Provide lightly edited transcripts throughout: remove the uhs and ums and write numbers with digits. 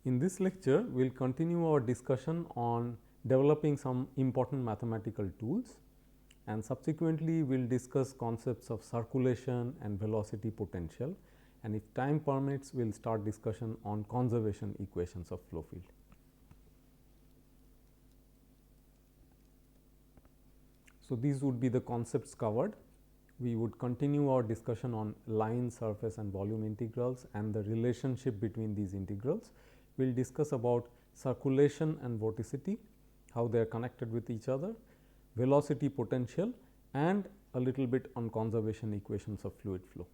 In this lecture, we will continue our discussion on developing some important mathematical tools, and subsequently we will discuss concepts of circulation and velocity potential, and if time permits we will start discussion on conservation equations of flow field. So, these would be the concepts covered. We would continue our discussion on line, surface and volume integrals and the relationship between these integrals. We will discuss about circulation and vorticity, how they are connected with each other, velocity potential and a little bit on conservation equations of fluid flow.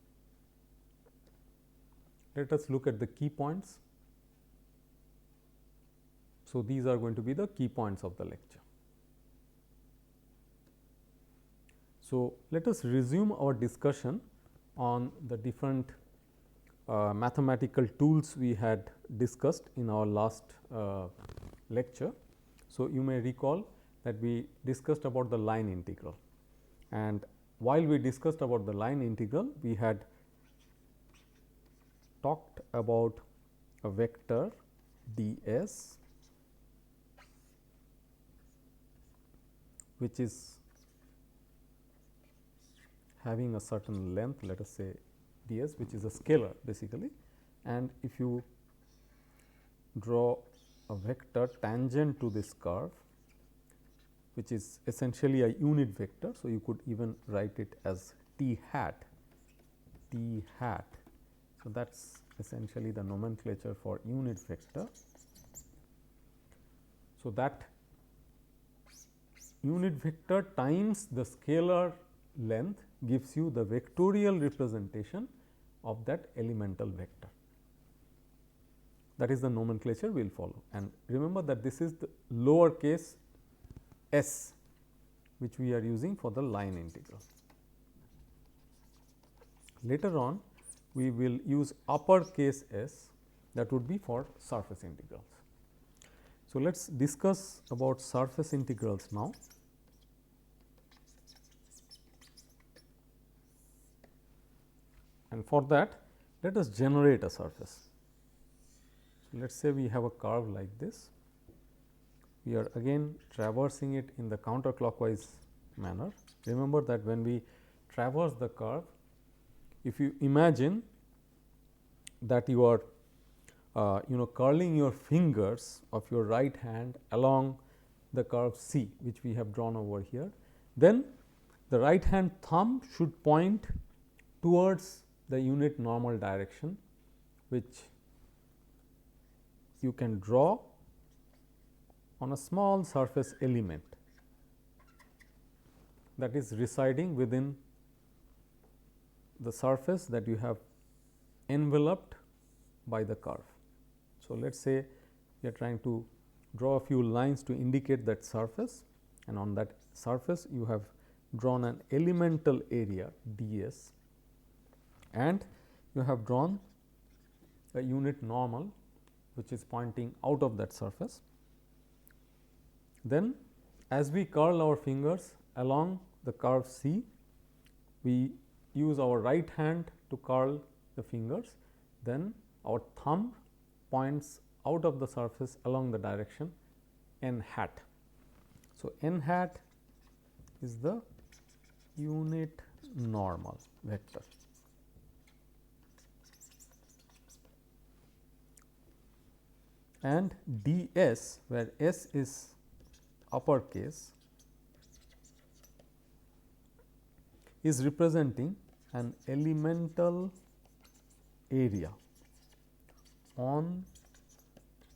Let us look at the key points. So, these are going to be the key points of the lecture. So, let us resume our discussion on the different mathematical tools we had discussed in our last lecture. So, you may recall that we discussed about the line integral, and while we discussed about the line integral, we had talked about a vector ds which is having a certain length, let us say ds, which is a scalar basically, and if you draw a vector tangent to this curve, which is essentially a unit vector. So, you could even write it as t hat. So, that is essentially the nomenclature for unit vector. So, that unit vector times the scalar length gives you the vectorial representation of that elemental vector. That is the nomenclature we will follow, and remember that this is the lower case s which we are using for the line integral. Later on we will use upper case s, that would be for surface integrals. So, let us discuss about surface integrals now. And for that, let us generate a surface. So, let us say we have a curve like this. We are again traversing it in the counterclockwise manner. Remember that when we traverse the curve, if you imagine that you are curling your fingers of your right hand along the curve C, which we have drawn over here, then the right hand thumb should point towards the unit normal direction, which you can draw on a small surface element that is residing within the surface that you have enveloped by the curve. So, let us say we are trying to draw a few lines to indicate that surface, and on that surface you have drawn an elemental area ds, and you have drawn a unit normal which is pointing out of that surface. Then as we curl our fingers along the curve C, we use our right hand to curl the fingers, then our thumb points out of the surface along the direction n hat. So, n hat is the unit normal vector. And ds, where s is uppercase, is representing an elemental area on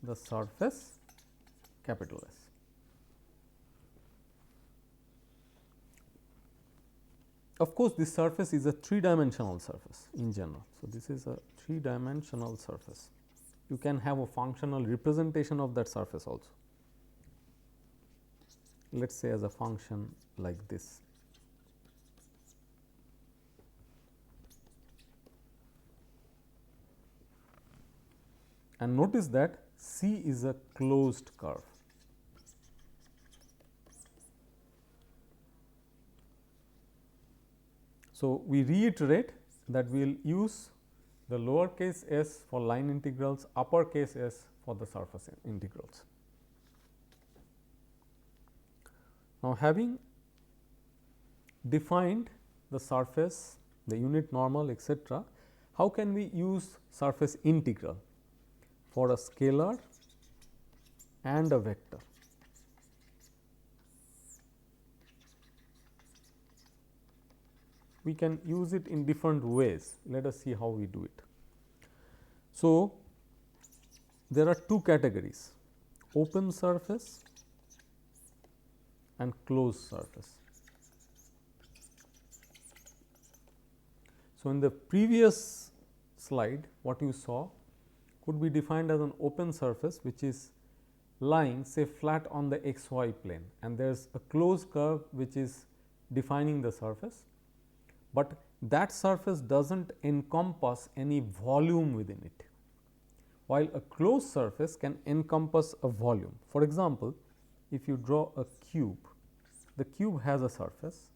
the surface capital S. Of course, this surface is a 3-dimensional surface in general. So, this is a 3-dimensional surface. You can have a functional representation of that surface also. let us say as a function like this. And notice that C is a closed curve. So, we reiterate that we will use the lowercase s for line integrals, uppercase s for the surface integrals. Now, having defined the surface, the unit normal, etc., how can we use surface integral for a scalar and a vector? We can use it in different ways. Let us see how we do it. So, there are two categories, open surface and closed surface. So, in the previous slide, what you saw could be defined as an open surface, which is lying say flat on the xy plane, and there is a closed curve which is defining the surface, but that surface does not encompass any volume within it, while a closed surface can encompass a volume. For example, if you draw a cube, the cube has a surface,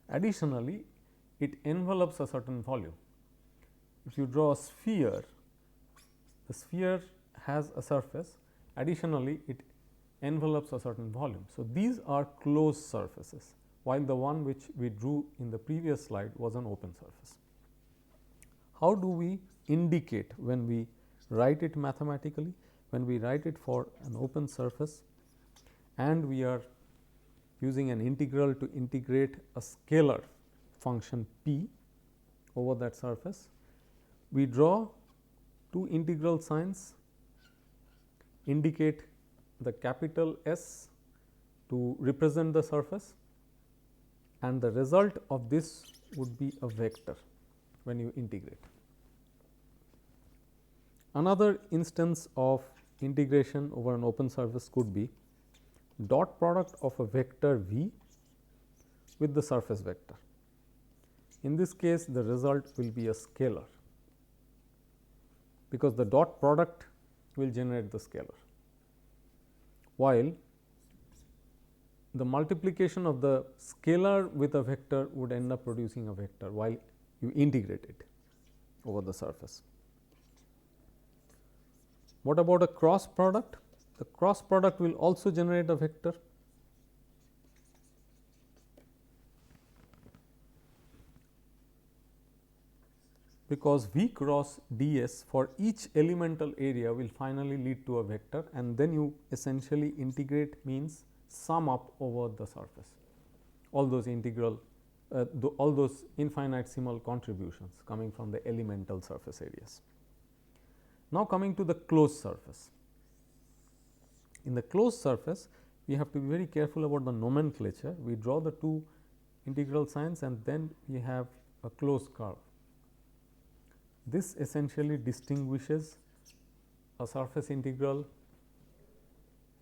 additionally it envelopes a certain volume. If you draw a sphere, the sphere has a surface, additionally it envelopes a certain volume. So, these are closed surfaces, while the one which we drew in the previous slide was an open surface. How do we indicate when we write it mathematically? When we write it for an open surface and we are using an integral to integrate a scalar function p over that surface, we draw two integral signs, indicate the capital S to represent the surface, and the result of this would be a vector when you integrate. Another instance of integration over an open surface could be dot product of a vector v with the surface vector. In this case, the result will be a scalar, because the dot product will generate the scalar, while the multiplication of the scalar with a vector would end up producing a vector while you integrate it over the surface. What about a cross product? The cross product will also generate a vector. Because V cross ds for each elemental area will finally lead to a vector, and then you essentially integrate means sum up over the surface all those integral all those infinitesimal contributions coming from the elemental surface areas. Now, coming to the closed surface. In the closed surface, we have to be very careful about the nomenclature. We draw the two integral signs and then we have a closed curve. This essentially distinguishes a surface integral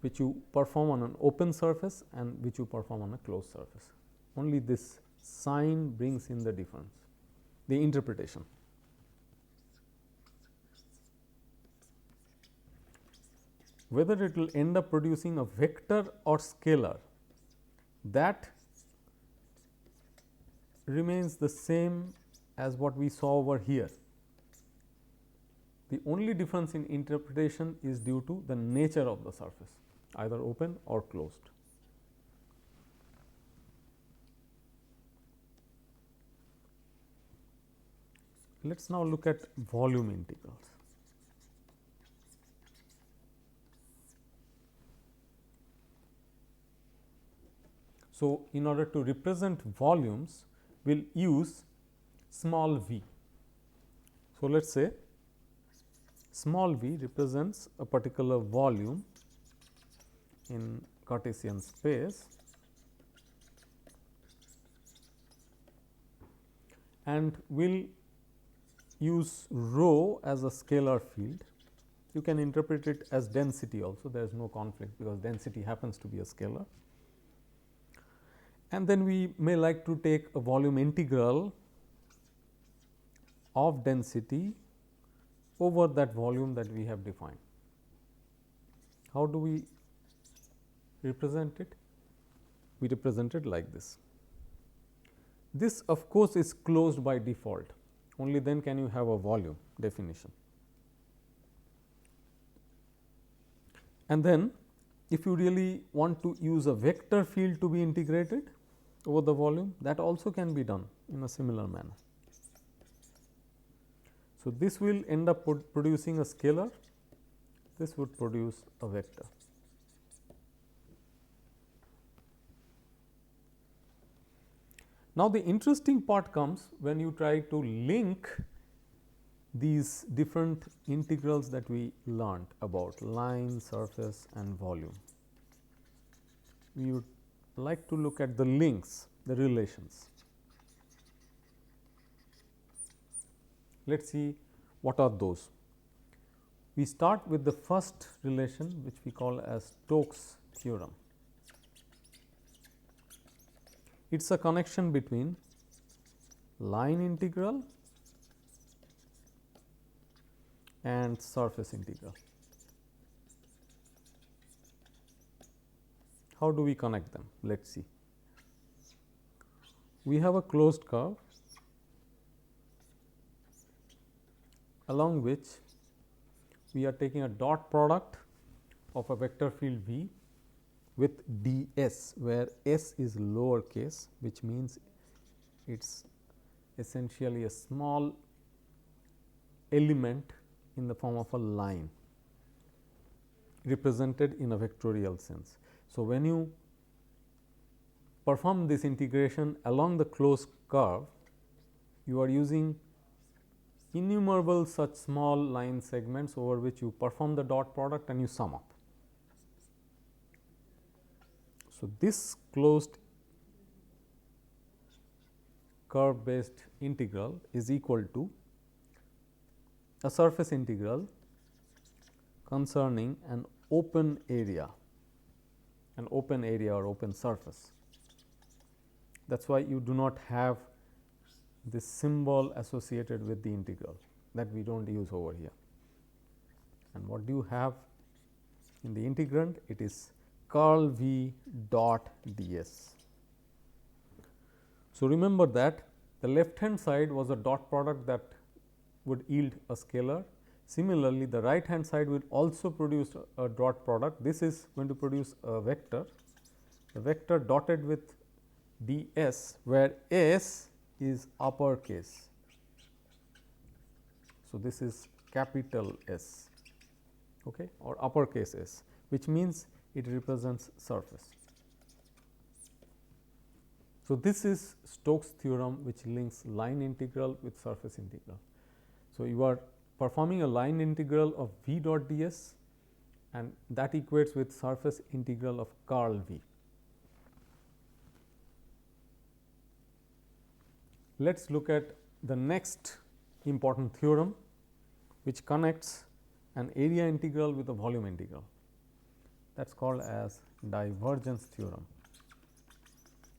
which you perform on an open surface and which you perform on a closed surface. Only this sign brings in the difference, the interpretation. Whether it will end up producing a vector or scalar, that remains the same as what we saw over here. The only difference in interpretation is due to the nature of the surface, either open or closed. Let us now look at volume integrals. So, in order to represent volumes, we will use small v. So, let us say small v represents a particular volume in Cartesian space, and we will use rho as a scalar field. You can interpret it as density also, there is no conflict because density happens to be a scalar. And then we may like to take a volume integral of density over that volume that we have defined. How do we represent it? We represent it like this. This of course is closed by default, only then can you have a volume definition. And then if you really want to use a vector field to be integrated over the volume, that also can be done in a similar manner. So, this will end up producing a scalar, this would produce a vector. Now, the interesting part comes when you try to link these different integrals that we learnt about line, surface and volume. We would like to look at the links, the relations. Let us see what are those. We start with the first relation, which we call as Stokes' theorem. It is a connection between line integral and surface integral. How do we connect them? Let us see. We have a closed curve along which we are taking a dot product of a vector field V with d s, where s is lower case, which means it is essentially a small element in the form of a line represented in a vectorial sense. So, when you perform this integration along the closed curve, you are using innumerable such small line segments over which you perform the dot product and you sum up. So, this closed curve based integral is equal to a surface integral concerning an open area or open surface. That is why you do not have this symbol associated with the integral, that we do not use over here. And what do you have in the integrand? It is curl V dot d s. So, remember that the left hand side was a dot product that would yield a scalar. Similarly, the right hand side will also produce a dot product. This is going to produce a vector, the vector dotted with d s, where s is uppercase. So, this is capital S, okay, or uppercase S, which means it represents surface. So, this is Stokes' theorem, which links line integral with surface integral. So, you are performing a line integral of V dot d s, and that equates with surface integral of curl V. Let us look at the next important theorem, which connects an area integral with a volume integral. That is called as divergence theorem,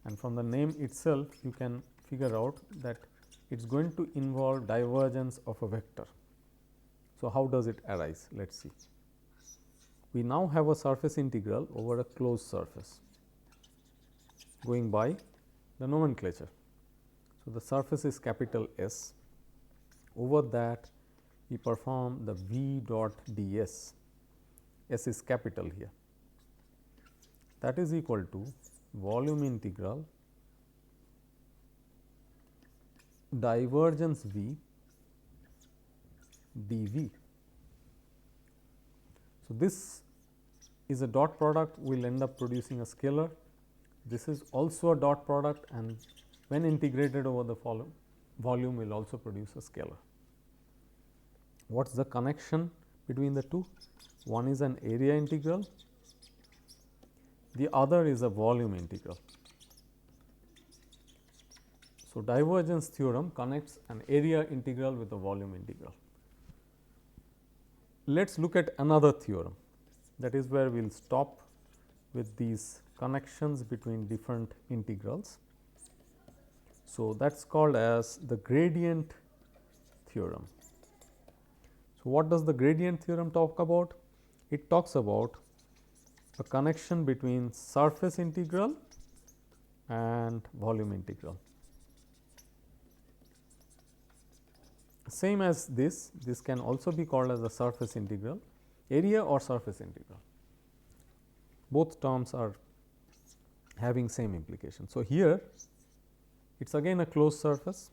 and from the name itself you can figure out that it is going to involve divergence of a vector. So, how does it arise? Let us see. We now have a surface integral over a closed surface going by the nomenclature. So, the surface is capital S. Over that we perform the V dot d s, S is capital here, that is equal to volume integral divergence V dV. So, this is a dot product, we will end up producing a scalar. This is also a dot product, and when integrated over the volume will also produce a scalar. What is the connection between the two? One is an area integral, the other is a volume integral. So, divergence theorem connects an area integral with a volume integral. Let us look at another theorem, that is where we will stop with these connections between different integrals. So, that is called as the gradient theorem. So, what does the gradient theorem talk about? It talks about a connection between surface integral and volume integral. Same as this can also be called as a surface integral, area or surface integral. Both terms are having same implication. So, here it is again a closed surface.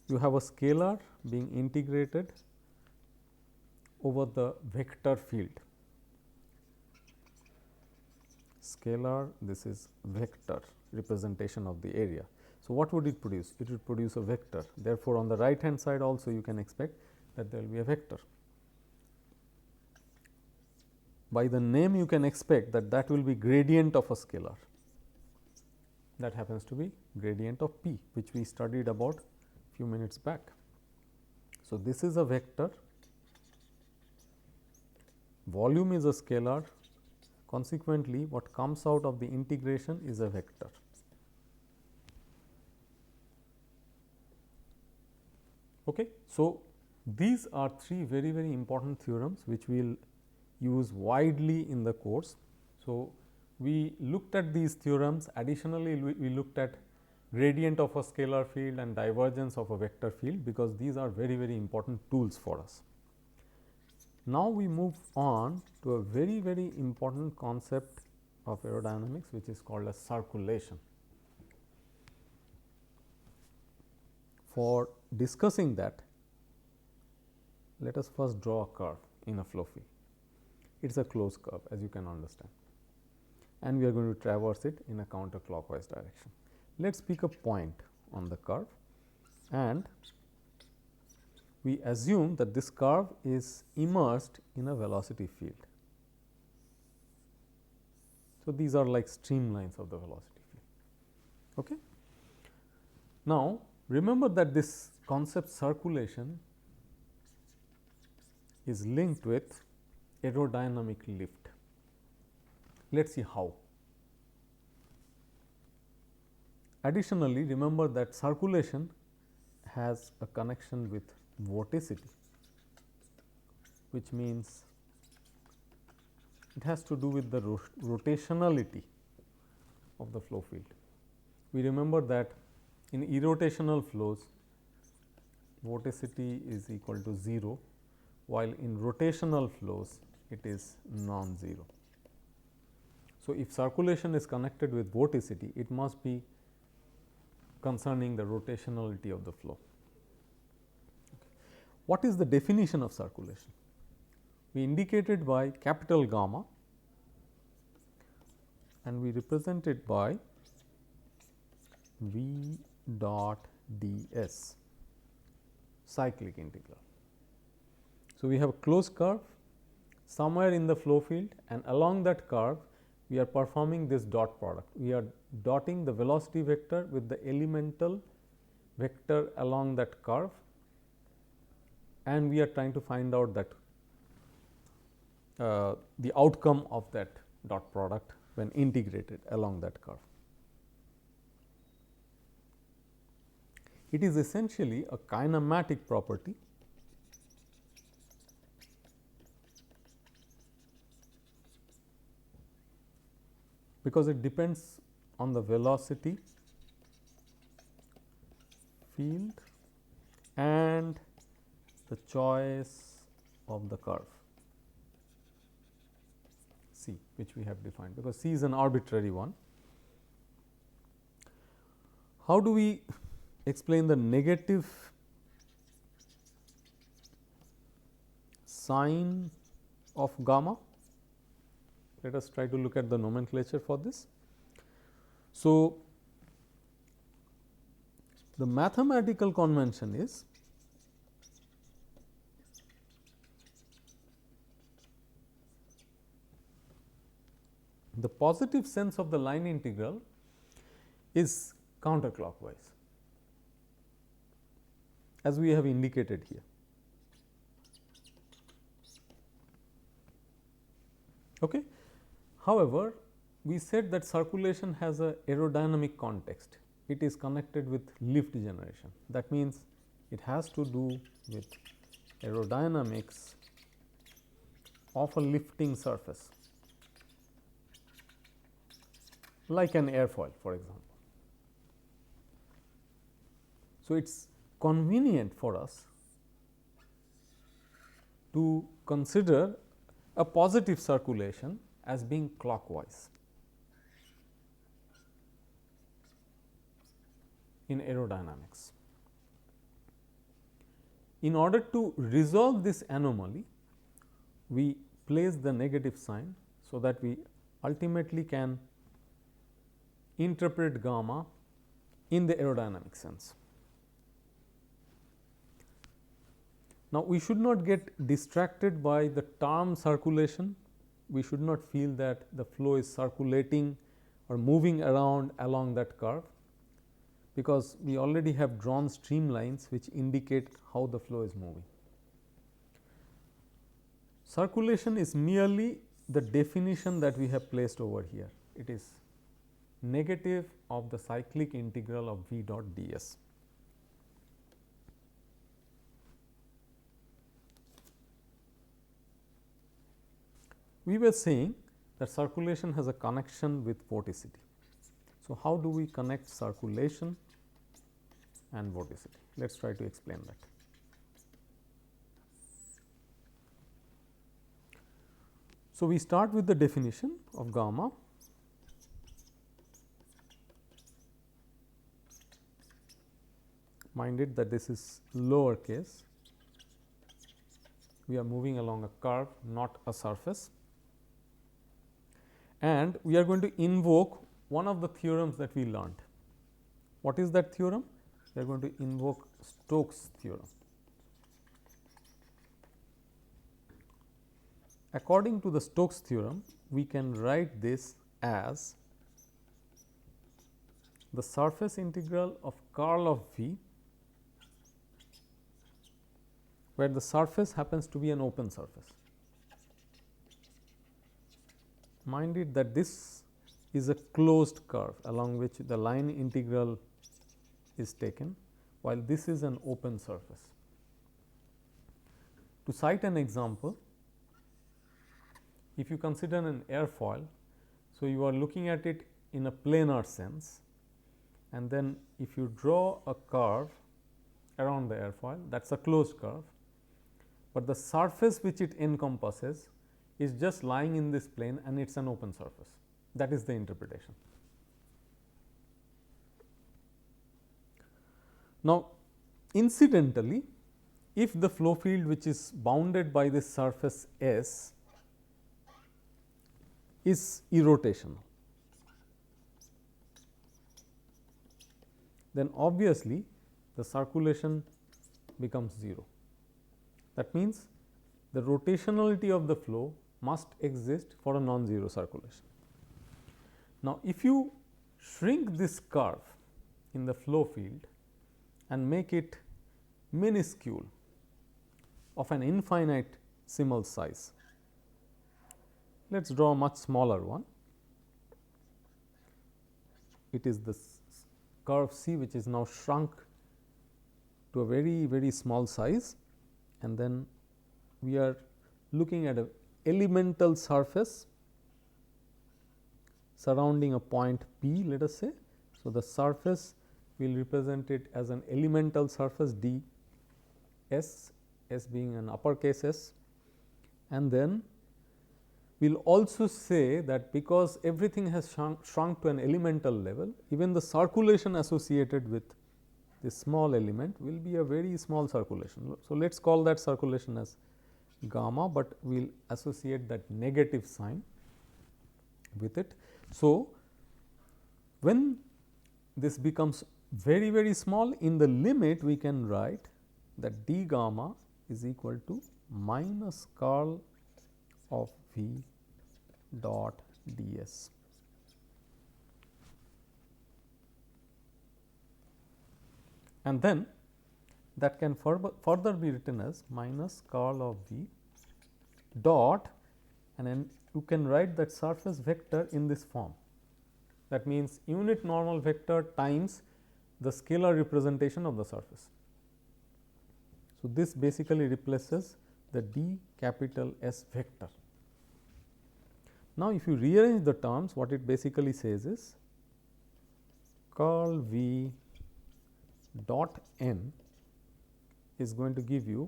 You have a scalar being integrated over the vector field. Scalar, this is vector representation of the area. So, what would it produce? It would produce a vector. Therefore, on the right hand side also you can expect that there will be a vector. By the name you can expect that that will be gradient of a scalar. That happens to be gradient of p, which we studied about few minutes back. So, this is a vector, volume is a scalar, consequently, what comes out of the integration is a vector. Okay. So, these are three very important theorems which we will use widely in the course. So, we looked at these theorems. Additionally, we looked at gradient of a scalar field and divergence of a vector field, because these are very important tools for us. Now, we move on to a very important concept of aerodynamics, which is called as circulation. For discussing that, let us first draw a curve in a flow field. It is a closed curve, as you can understand, and we are going to traverse it in a counterclockwise direction. Let us pick a point on the curve, and we assume that this curve is immersed in a velocity field. So, these are like streamlines of the velocity field. Okay. Now, remember that this concept circulation is linked with aerodynamic lift. Let us see how. Additionally, remember that circulation has a connection with vorticity, which means it has to do with the rotationality of the flow field. We remember that in irrotational flows, vorticity is equal to 0, while in rotational flows it is non-zero. So, if circulation is connected with vorticity, it must be concerning the rotationality of the flow. What is the definition of circulation? We indicate it by capital gamma, and we represent it by v dot ds, cyclic integral. So, we have a closed curve somewhere in the flow field, and along that curve we are performing this dot product. We are dotting the velocity vector with the elemental vector along that curve, and we are trying to find out that the outcome of that dot product when integrated along that curve. It is essentially a kinematic property because it depends on the velocity field and the choice of the curve C, which we have defined, because C is an arbitrary one. How do we explain the negative sign of gamma? Let us try to look at the nomenclature for this. So, the mathematical convention is the positive sense of the line integral is counterclockwise, as we have indicated here. Okay. However, we said that circulation has a aerodynamic context. It is connected with lift generation. That means, it has to do with aerodynamics of a lifting surface, like an airfoil for example. So, it is convenient for us to consider a positive circulation as being clockwise in aerodynamics. In order to resolve this anomaly, we place the negative sign, so that we ultimately can interpret gamma in the aerodynamic sense. Now, we should not get distracted by the term circulation. We should not feel that the flow is circulating or moving around along that curve, because we already have drawn streamlines which indicate how the flow is moving. Circulation is merely the definition that we have placed over here. It is negative of the cyclic integral of V dot d s. We were saying that circulation has a connection with vorticity. So, how do we connect circulation and vorticity? Let us try to explain that. So, we start with the definition of gamma. Mind it that this is lower case. We are moving along a curve, not a surface. And we are going to invoke one of the theorems that we learned. What is that theorem? We are going to invoke Stokes' theorem. According to the Stokes' theorem, we can write this as the surface integral of curl of V, where the surface happens to be an open surface. Mind it that this is a closed curve along which the line integral is taken, while this is an open surface. To cite an example, if you consider an airfoil, so you are looking at it in a planar sense, and then if you draw a curve around the airfoil, that is a closed curve, but the surface which it encompasses is just lying in this plane and it is an open surface. That is the interpretation. Now, incidentally, if the flow field which is bounded by this surface S is irrotational, then obviously the circulation becomes 0. That means, the rotationality of the flow must exist for a non-zero circulation. Now, if you shrink this curve in the flow field and make it minuscule of an infinite Simmel size, let us draw a much smaller one. It is this curve C which is now shrunk to a very small size, and then we are looking at an elemental surface surrounding a point P, let us say. So, the surface will represent it as an elemental surface d s, s being an uppercase S, and then we will also say that because everything has shrunk to an elemental level, even the circulation associated with this small element will be a very small circulation. So, let us call that circulation as gamma, but we will associate that negative sign with it. So, when this becomes very small, in the limit we can write that d gamma is equal to minus curl of V dot d s. And then that can further be written as minus curl of V dot and then you can write that surface vector in this form. That means, unit normal vector times the scalar representation of the surface. So, this basically replaces the d capital S vector. Now, if you rearrange the terms, what it basically says is curl V dot n is going to give you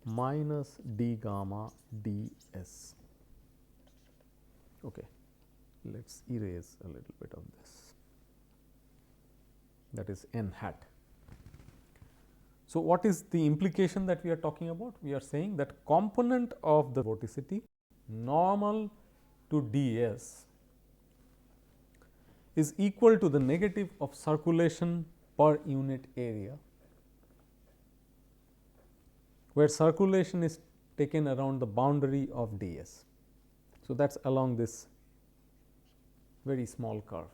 minus d gamma d s. Okay. Let us erase a little bit of this, that is n hat. So, what is the implication that we are talking about? We are saying that component of the vorticity normal to d s is equal to the negative of circulation per unit area, where circulation is taken around the boundary of d s. So, that is along this very small curve.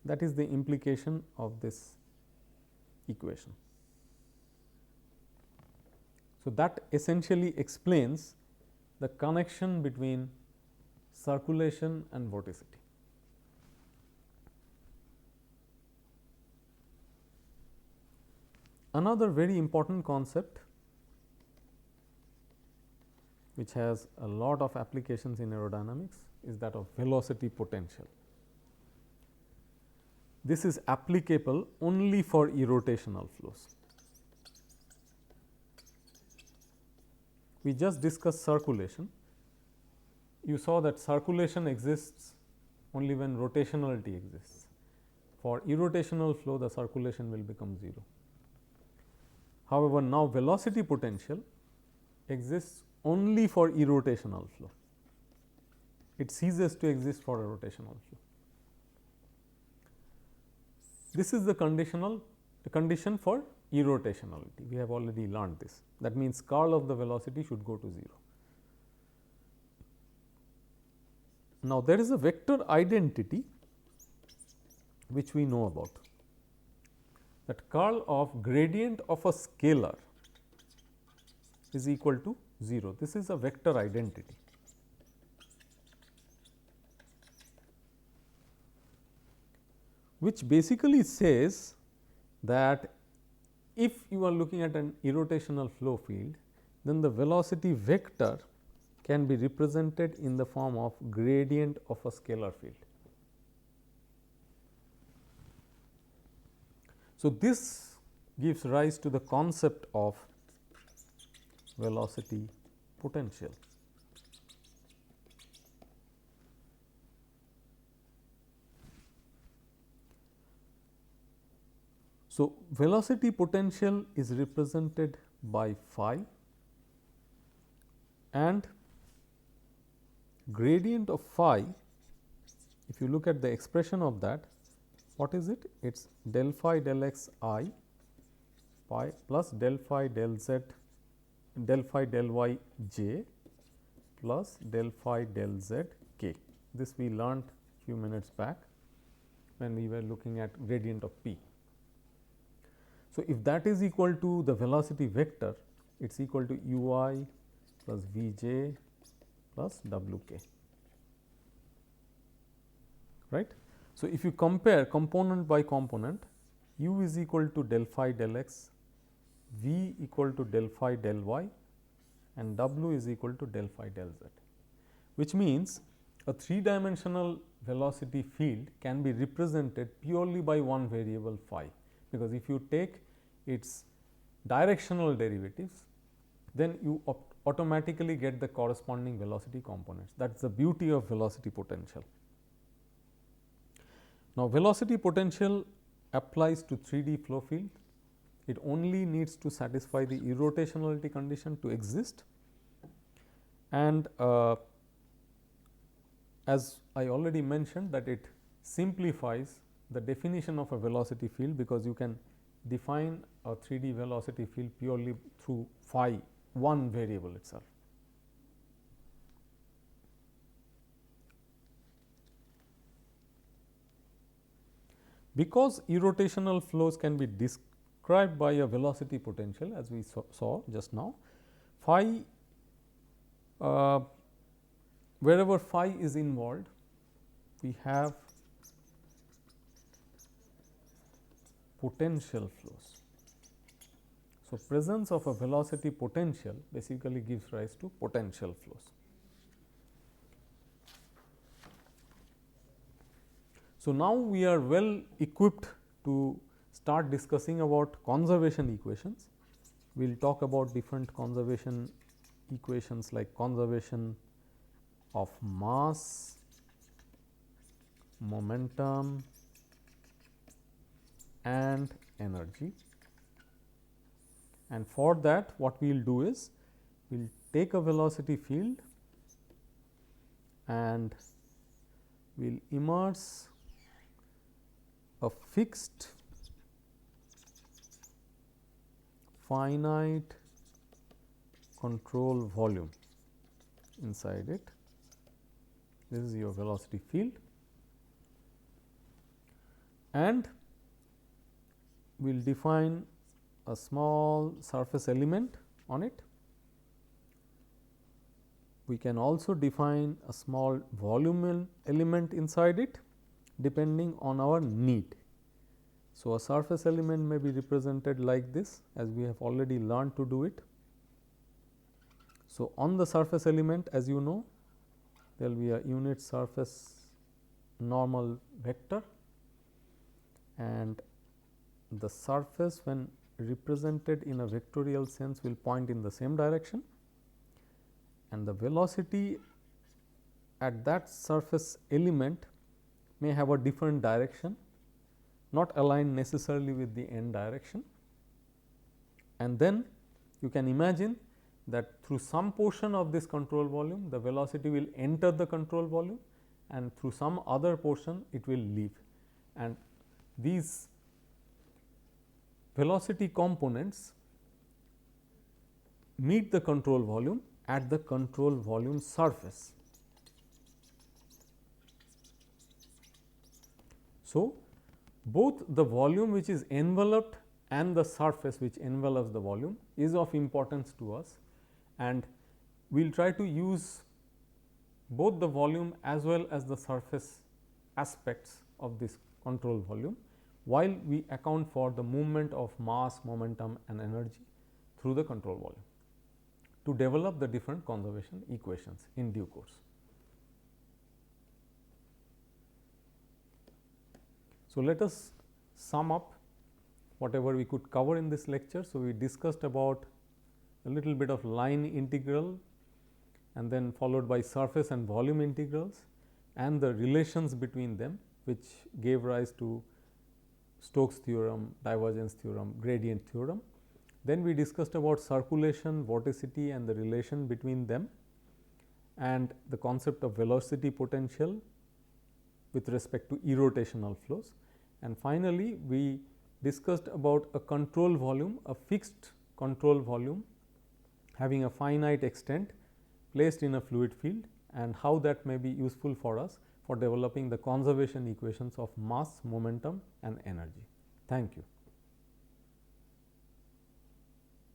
That is the implication of this equation. So, that essentially explains the connection between circulation and vorticity. Another very important concept which has a lot of applications in aerodynamics is that of velocity potential. This is applicable only for irrotational flows. We just discussed circulation. You saw that circulation exists only when rotationality exists. For irrotational flow, the circulation will become 0. However, now velocity potential exists only for irrotational flow. It ceases to exist for a rotational flow. This is the condition for irrotationality. We have already learned this. That means, curl of the velocity should go to 0. Now, there is a vector identity which we know about, that curl of gradient of a scalar is equal to 0. This is a vector identity. Which basically says that if you are looking at an irrotational flow field, then the velocity vector can be represented in the form of gradient of a scalar field. So, this gives rise to the concept of velocity potential. So, velocity potential is represented by phi, and gradient of phi, if you look at the expression of that, what is it? It is del phi del x I pi plus del phi del z del phi del y j plus del phi del z k. This we learnt few minutes back when we were looking at gradient of p. So, if that is equal to the velocity vector, it is equal to u I plus v j plus w k, right. So, if you compare component by component, u is equal to del phi del x, v equal to del phi del y, and w is equal to del phi del z, which means a 3-dimensional velocity field can be represented purely by one variable phi, because if you take its directional derivatives, then you automatically get the corresponding velocity components. That is the beauty of velocity potential. Now, velocity potential applies to 3D flow field. It only needs to satisfy the irrotationality condition to exist, and as I already mentioned that it simplifies the definition of a velocity field, because you can define a 3D velocity field purely through phi, one variable itself. Because irrotational flows can be described by a velocity potential, as we saw just now, phi wherever phi is involved, we have potential flows. So, presence of a velocity potential basically gives rise to potential flows. So, now we are well equipped to start discussing about conservation equations. We will talk about different conservation equations like conservation of mass, momentum and energy. And for that what we will do is, we will take a velocity field and we will immerse a fixed finite control volume inside it. This is your velocity field, and we will define a small surface element on it. We can also define a small volume element inside it depending on our need. So, a surface element may be represented like this, as we have already learned to do it. So, on the surface element, as you know, there will be a unit surface normal vector, and the surface when represented in a vectorial sense will point in the same direction, and the velocity at that surface element may have a different direction, not aligned necessarily with the end direction. And then you can imagine that through some portion of this control volume, the velocity will enter the control volume, and through some other portion it will leave. And these velocity components meet the control volume at the control volume surface. So, both the volume which is enveloped and the surface which envelops the volume is of importance to us, and we will try to use both the volume as well as the surface aspects of this control volume, while we account for the movement of mass, momentum and energy through the control volume, to develop the different conservation equations in due course. So, let us sum up whatever we could cover in this lecture. So, we discussed about a little bit of line integral, and then followed by surface and volume integrals and the relations between them, which gave rise to Stokes theorem, divergence theorem, gradient theorem. Then we discussed about circulation, vorticity and the relation between them, and the concept of velocity potential with respect to irrotational flows. And finally, we discussed about a control volume, a fixed control volume having a finite extent placed in a fluid field, and how that may be useful for us for developing the conservation equations of mass, momentum and energy. Thank you.